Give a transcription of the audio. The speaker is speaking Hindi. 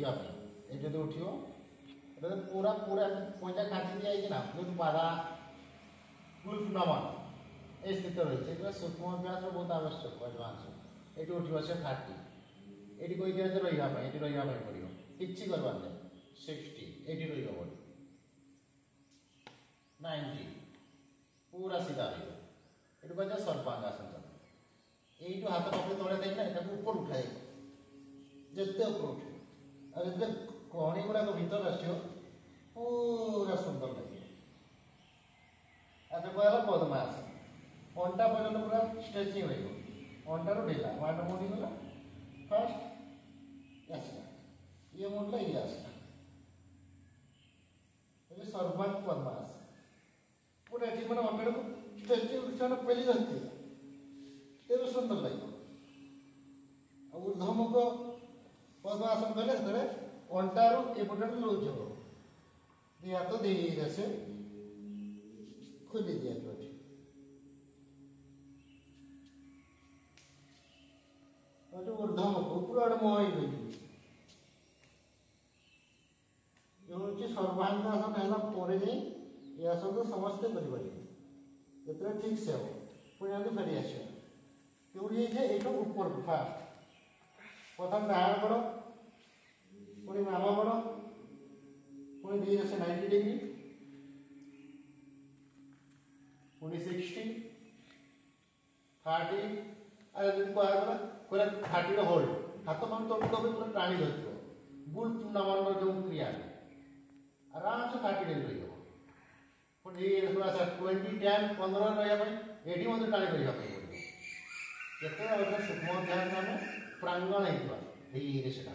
ଯିବା ପାଇଁ ଏଠି ଯଦି ଉଠିବ এটা पूरा पूरा পয়টা কাটি দিয়েছে না যদি বাধা কুলফ নমন এই স্থিতি রয়েছে এটা সূক্ষ্ম অভ্যাস বহুত আবশ্যক অ্যাডভান্স এটি উঠিব সে 30 এটি কই দিয়েছে রহিবা ପାଇଁ এটি রহিবা ପାଇଁ পড়িব କିଛି করবার নাই 60 এটি রহিব বডি 90 पूरा सीधा रहिব এটি কইছে সর্বাঙ্গাসন এইটু হাত পকড়ি তଳେ দেই না এটাকে উপর উঠাই যেতে উপর উঠে আর যেতে কহণী গুড়াক ভিতর আসিও पूरा सुंदर लगे अच्छा कहला पद्मासन अंटा पर्यटन पूरा स्ट्रेचिंग अंटार ढिला वाट मुड़ी गला फास्ट आसला ये मुड़ला ये आसला ये सर्वांग पद्मासन पूरा एटी मैंने अंटा को स्ट्रेचिंग उठाना पहली रहती है तेरे सुंदर लगे ऊर्ध्वमुख पद्मासन कले अंटारू एपटे लुज हो दिया तो धीरे से खुली दिया तो ऊर्ध्वमुख पूरा मोह ये सर्वांगासन है या सब तो समस्ते कर ठीक से हम पुणी आगे फेरी आस क्योंकि ये ऊपर फास्ट प्रथम डाहाण बड़ पुणी मामा बड़ पुणी धीरे से 90 डिग्री पुणी 60 30 और जब कहगला पूरा 30 होल्ड हाथ मान तो पूरा टाणी धर बुल नमन जो क्रिया आराम से 30 डिग्री रही पुणी थोड़ा सा 20 10 15 रहा ये मतलब टाणी रहा केते सूक्ष्म ध्यान नाम प्रांगण धीरे से